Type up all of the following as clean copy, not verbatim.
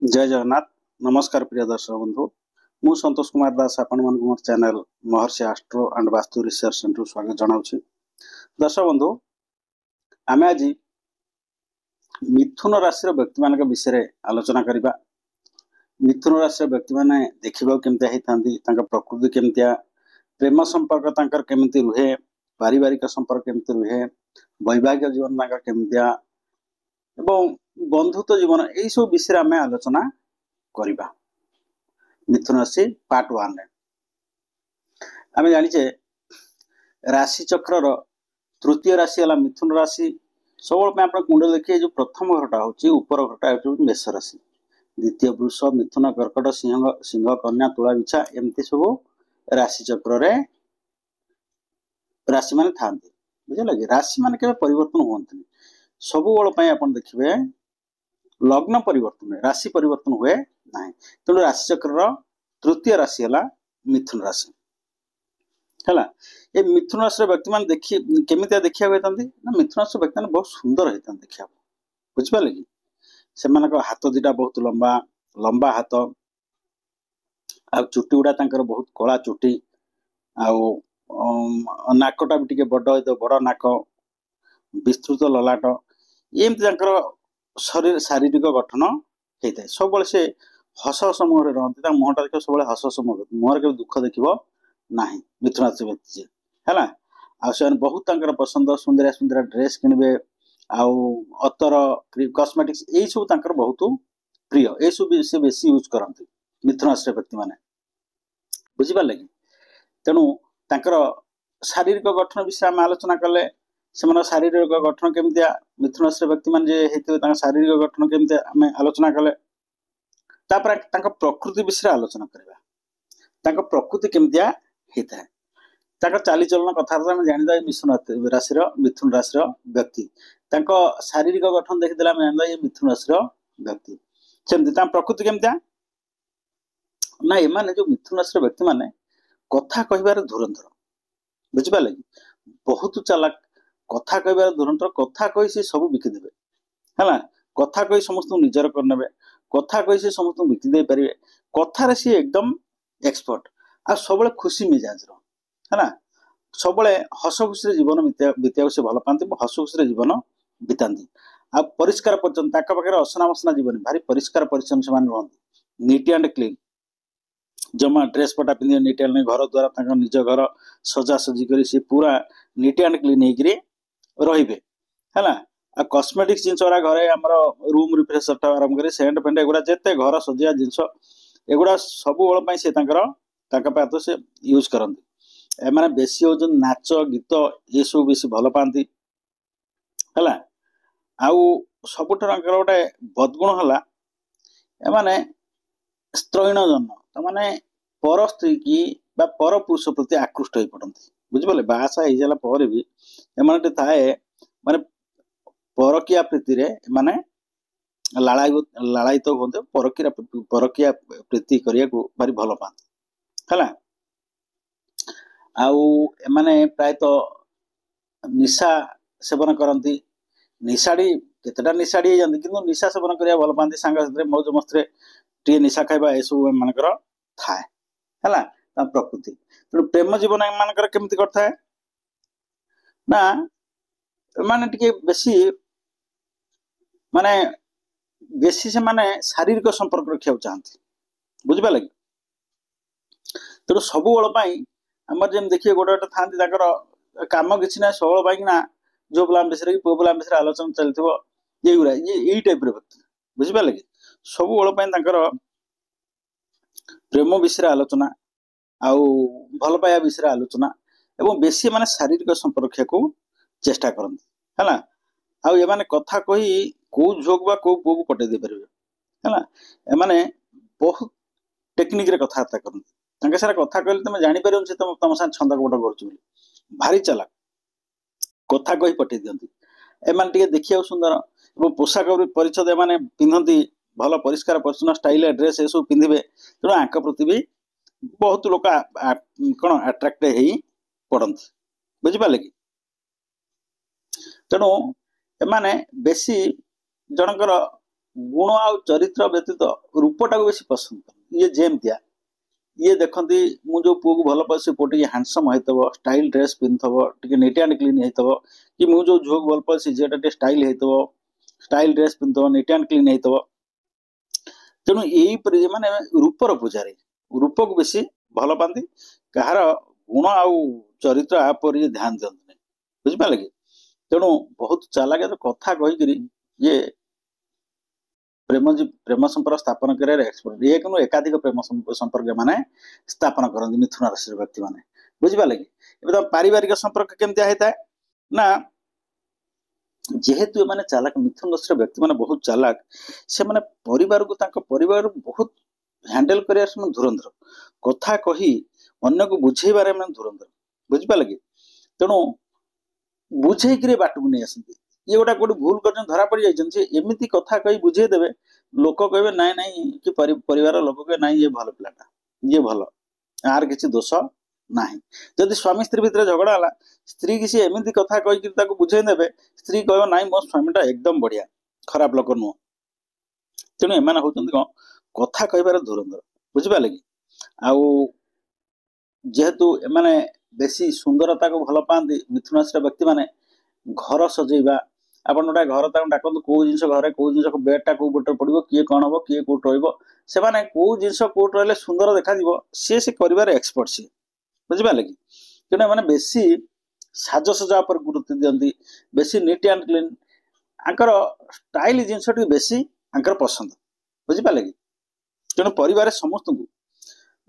जय जगन्नाथ। नमस्कार प्रिय दर्शक बंधु, मु संतोष कुमार दास आपण मन मोर channel Maharshi astro and vastu research centre स्वागत जनाउछि। दर्शक बंधु, आमे आज मिथुन राशि व्यक्ति मान विषय रे आलोचना करिबा। मिथुन राशि व्यक्ति माने देखिबा केमतिया हेतांती, तांका प्रकृति केमतिया, प्रेम संपर्क तांकर केमति रुहे, पारिवारिक संपर्क केमति रुहे, वैवाहिक जीवन तांका केमतिया एवं बंधुत्व जीवन यही सब विषय आम आलोचना करिबा। मिथुन राशि पार्ट 1 रे आम जानिचे राशि चक्र तृतीय राशि है मिथुन राशि। सब आप कुंडल देखिए, जो प्रथम घरटा हूँ ऊपर घरटा हूँ मेष राशि, द्वितीय वृष, मिथुन, कर्कट, सिंह, सिंह, कन्या, तुला, बिछा एमती सब राशि चक्र रे राशि मान था। बुझे कि राशि मान के परिवर्तन हमें सब बल आप देखिए लग्न परिवर्तन राशि परिवर्तन हुए ना। तेणु राशि चक्र तृतीय राशि है मिथुन राशि है। ये मिथुन राशि व्यक्ति मान देखिए केमितिया देखिया ना, मिथुन राशि व्यक्ति मान बहुत सुंदर होता देखा। बुझिपारे कि से हाथ दीटा बहुत लंबा लंबा हाथ, आ चुटी गुड़ा बहुत कला चुटी, नाकटा भी टे बड़ बड़ नाक, विस्तृत ललाट, एमती शरीर शारीरिक गठन होता है। सब से हस हस मुहर रहती, मुहटा देख सब हस हस मुहर के दुख देख ना। मिथुन राशि व्यक्ति है आ बहुत पसंद सुंदरिया सुंदरिया ड्रेस किणवे, अतर कस्मेटिक्स यही सब बहुत प्रिय, ये सब से बेसी यूज करती मिथुन राशि व्यक्ति माने। बुझिपारे कि तेणु तांकर शारीरिक गठन विषय आम आलोचना कले से शारीरिक गठन केमतिया, मिथुन राशि व्यक्ति मान जे शारीरिक गठन केमतिया आम आलोचना कले। तापर प्रकृति विषय आलोचना करवा, प्रकृति केमतिया होता है, चालीचलन कथबार्ता आम जानी मिथुन राशि मिथुन राशि व्यक्ति शारीरिक गठन देखीदे आम जानी मिथुन राशि व्यक्ति सेमती प्रकृति केमतिया ना। एमाने जो मिथुन राशि व्यक्ति माने कथा कहबार धुरंधर, बुझिपारे कि बहुत चालाक, कथा कहबार धुरंधर, कथा कही से सब बिकिदेवे है, कथा कही समस्त निजर करने, कथा कही से समस्त बिकिदे पारे, कथार सी एकदम एक्सपर्ट, आ सब खुशी मिजाज है, सब हस खुशी जीवन बीता से भल पाती, हस खुशी जीवन बीताती। आ परिष्कार परिच्छन पाखे असना मसना जीवन भारी परिष्कार परिच्छन से रहती, नीट एंड क्लीन, जमा ड्रेस पटा पिंधे नीट एंड, घर द्वारा निज घर सजासजी कर पूरा नीट एंड क्लीन हो रे है। कस्मेटिक्स जिनस घरे आम रूम रिफ्रेशर आरंभ कर सेंट फेंट एगुड़ा जिते घर सजा जिनस एगुड़ा सब बल से तो से यूज करती। एम बेसी हो नाच गीत ये सब बेसी भल पाती है। सबुठ गोटे बदगुण है एमाने स्त्रैण जन्म, तमाने पर स्त्री की पर पुरुष प्रति आकृष्ट हो पड़ती। बुझिपारे बासा हो जाला पर भी एमाने थाए माने परकिया प्रीति रे माने लालायित होते, परकिया प्रीति करिया को भारी भल पाती है। एमाने प्रायतः निशा सेवन करती, निशाड़ी केतेटा निशाड़ी जाती कि निशा सेवन करिया भल पाती, सांग मौज मस्ती टे निशा खाइबा ए सब एमनकर थाए है प्रकृति। तेणु प्रेम जीवन एमनकर केमती करता है ना, माने टिके बेसी माने बेसी से माने शारीरिक संपर्क रखा चाहती। बुझिपारे कि तेणु सब बल आमर जमी देखिए गोटे गोटे था कम कि ना, सब पाइना जो पिला विषय कि पु पिला विषय आलोचना चलती ये टाइप व्यक्ति। बुझिपारे कि सब बल प्रेम विषय आलोचना आउ भल पाया विषय आलोचना एवं बेसी माने शारीरिक संपर्क को चेष्टा करती है। आने कथा कही कौ झोक बा कौ पुओ को पटे दे पारे है, एमाने बहुत टेक्निक रे कथबार्ता करती, सारा कथा कहले तुम जापर से तुम साथ छंद कपट कर भारी चालाक, कथा कही पटे दिखती। एमाने टे देखिए सुंदर और पोशाक परिच्छद एमाने पिंधती, भल परिष्कार परिच्छन्न स्टाइल ड्रेस ये सब पिंधे, तेणु आंक प्रति भी बहुत लोक कौन आट्राक्ट हो पड़ती। बुझिपारे कि तेणु एमाने बेसी जनकर गुण आ चरित्र व्यतीत रूपटा को बेसी पसंद कर ये जेमतिया ये देखती मु जो पुओ को भल पाए से पुओ टे हैंडसम होइतबो स्टाइल ड्रेस पिंधबो टिके नीट एंड क्लीन होइतबो कि मु जो झोक भल पाए से जेटा टे स्टाइल होइतबो स्टाइल ड्रेस पिंधबो नीट एंड क्लीन होइतबो तेणु यही पर माने रूपर पूजारी रूप को बेसी भल पाती कहार गुण आउ चरित्र आ पर ध्यान दियंती बुझिपारे कि तेणु बहुत चालाक तो कथा कहीकि ये प्रेम संपर्क स्थापन कर एक्सपर्ट ये कि एकाधिक प्रेम संपर्क माने स्थापन करती मिथुन राशि व्यक्ति माने बुझिपारे कि तो पारिवारिक संपर्क केमती होता है ना जेहेतु माने चालाक मिथुन राशि व्यक्ति माने बहुत चालाक से माने परिवार को परिवार बहुत हैंडल कर धुरंधर कथा कही अन्य को बुझेबारे माने धुरंधर बुझिपारे कि तेणु बुझे बाटू नहीं आसती ये गोटा कोई भूल कर धरा पड़ जाए एमती कथा कही बुझेदेवे लोक कहे नाई नाई कि परिवार लोक कहे नाई ये भल पिलाटा ये भल आर किसी दोष ना जदि स्वामी स्त्री भितर झगड़ा है स्त्री की सी एमती कथा कही बुझेदेवे स्त्री कह नाई मो स्वामीटा एकदम बढ़िया खराब लोक नुह तेणु एम हूँ कौन कथा कहबार धुरंधर बुझिपारे कि आउ जेहेतु एमाने बेसी सुंदरता को भल पाती मिथुन राशि व्यक्ति माने घर सजेबा आपन गोटे घर डाकतु कौ जिन घर कौ जिन बेडटा कौ पटे पड़ो किए कौन हम किए कौट रही कौ जिन कौट रही सुंदर देखा सी कर एक्सपर्ट सी बुझिपारे कि तेणु मैंने बेसी साजसजा पर गुरुत्व दिखती बेसी नीट एंड क्लीन आंकर स्टाइल जिनस बेसी आंकर पसंद बुझिपारे कि तेणु परिवार समस्त को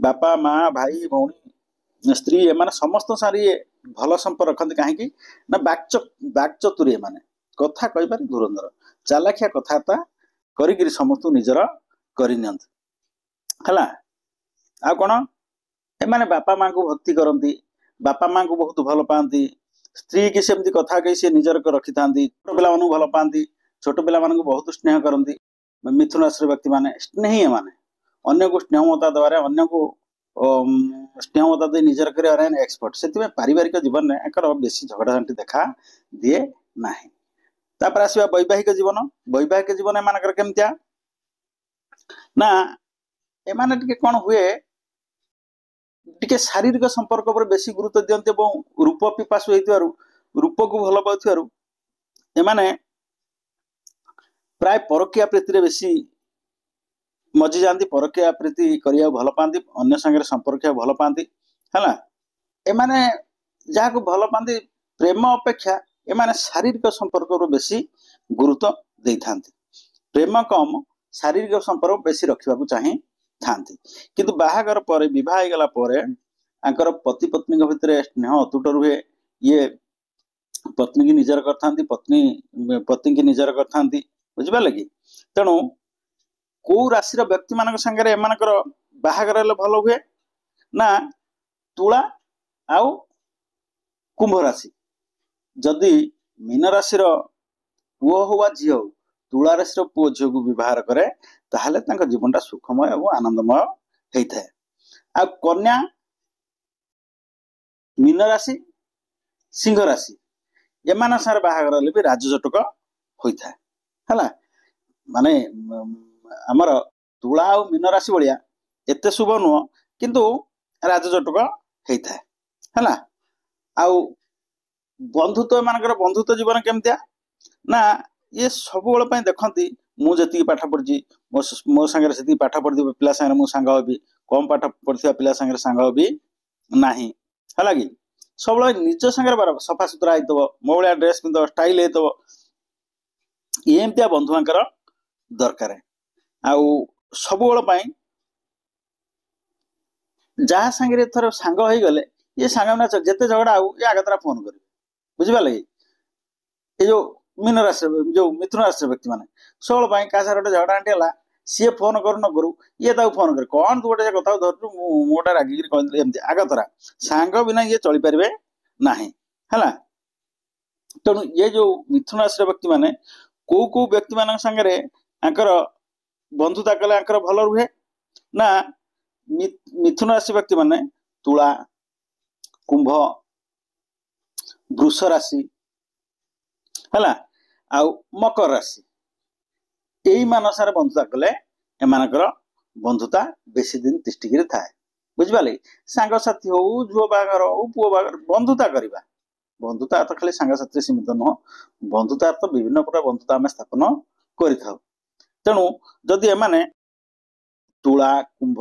बापा माँ भाई भौणी स्त्री एमाने समस्त सारी ये भल संपर्क रखते कहीं ना बाक्चतुरी माने कथा कहबार धुरंधर चालाखिया कथबार्ता कर समस्त निजर करनी है आ कौन एमाने बापा माँ को भक्ति करती बापा माँ को बहुत भल पाती स्त्री की सेमती कथा कही सी निजर रखी था छोट पिला भल पाती छोट पिला बहुत स्नेह करती मिथुन राशि व्यक्ति माने स्नेही माने अन्य को स्नेहमता द्वारा अन्य को स्नेहमता दे निजर कर एक्सपर्ट से पारिवारिक जीवन में बेसी झगड़ा झांटी देखा दिए ना तापर आसवा वैवाहिक जीवन एम केमतिया ना एमाने टिके कौन हुए टिके शारीरिक संपर्क पर बेसी गुरुत्व दियंते रूप पिपासु होइतिबारु रूप को भल पाउथिबारु एमाने प्राय परकिया प्रीति रे बेसी मजी जाती परकिया प्रीति करिया भल पाती अन्य संगे संपर्क भल पाती है एमाने जहाँ को भल पाती प्रेम अपेक्षा एमाने शारीरिक संपर्क बेसी गुरुत्व दे था प्रेम कम शारीरिक संपर्क बेसी रखा चाहे था किंतु बाहागर पर विवाह गला आंकर पति पत्नी भितर स्नेह अतुट रुहे ये पत्नी की निजर करता पत्नी की निजर करता बुझिपारे कि तेणु कौ राशि व्यक्ति मान सागर एम बाहागर भल हुए ना तुला आउ कुंभ राशि जदि मीन राशि पुओ हो झी हो तुला राशि पुओ झील को व्यवहार करे ताहले जीवनटा सुखमय और आनंदमय होता है आ कन्या मीन राशि सिंह राशि एमान सारे बाहागर भी राजजटक होता है माने आमर तुला आ मीन राशि भाया एत शुभ नुह किंतु राजजटक होता है आउ बंधुत्व एम बंधुत्व जीवन केमतिया ना ये सब देखती मुझे पाठ पढ़ी मो सागर से पाठ पढ़ी पिला सागर मु सांग हेबी कम पाठ पढ़ा पिला सागर सांग हेबी ना है कि सब निज सागर बार सफा सुतरा होता मो भाया ड्रेस पिंध स्टाइल होता एमतिया बंधुआंकर दरकार आउ सब जहाँ सांगे थर सांग हो गले ये सांग जिते झगड़ा हो ये आगतरा फोन कर बुझिपारे ये जो मीन राशि जो मिथुन राशि व्यक्ति मैंने सब क्या सार गोटे झगड़ा आंटी है सी फोन करू न करू ये फोन कर कौन तू गोटे कथा धरु मोटा रागिक कहती आगतरा सांग बिना ये चली पारे ना है तेणु ये जो मिथुन राशि व्यक्ति मैंने कौ कौ व्यक्ति मान सागर आंकर बंधुता कले आंकर भल रुहे ना मिथुन राशि व्यक्ति मैंने तुला कुंभ वृष राशि है आउ मकर राशि ଏଇ ମାନସାରେ ବନ୍ଧୁତା କଲେ ଏମାନଙ୍କର ବନ୍ଧୁତା ବେଶୀ ଦିନ ତିଷ୍ଠିକିରି ଥାଏ। ବୁଝିପାରିଲେ? ସାଙ୍ଗସାଥି ହଉ, ଝୁଅ ବାହାଘର ହଉ, ପୁଅ ବାହାଘର, ବନ୍ଧୁତା କରିବା। ବନ୍ଧୁତା ତ ଖାଲି ସାଙ୍ଗସାଥିରେ ସୀମିତ ନୁହଁ, ବନ୍ଧୁତା ତ ବିଭିନ୍ନ ପ୍ରକାର ବନ୍ଧୁତା ଆମେ ସ୍ଥାପନ କରିଥାଉ। ତେଣୁ ଯଦି ଏମାନେ ତୁଳା, କୁମ୍ଭ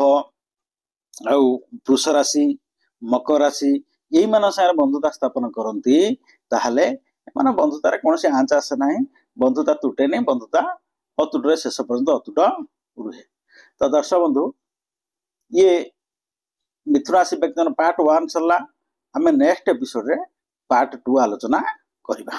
ଆଉ ବୃଷ ରାଶି, ମକର ରାଶି ଏଇମାନଙ୍କ ସାଙ୍ଗରେ ବନ୍ଧୁତା ସ୍ଥାପନ କରନ୍ତି, ତାହେଲେ ଏମାନେ ବନ୍ଧୁତାରେ କୌଣସି ଆଞ୍ଚ ଆସେ ନାହିଁ, ବନ୍ଧୁତା ତୁଟେନି, ବନ୍ଧୁତା ଅତୁଟରେ ଶେଷ ପର୍ଯ୍ୟନ୍ତ ଅତୁଟ ରୁହେ। ତ ଦର୍ଶକ ବନ୍ଧୁ, ଇଏ ମିଥୁନ ରାଶି ବ୍ୟକ୍ତିଙ୍କର ପାର୍ଟ 1 ସରିଲା। ଆମେ ନେକ୍ସଟ ଏପିସୋଡରେ ପାର୍ଟ 2 ଆଲୋଚନା କରିବା।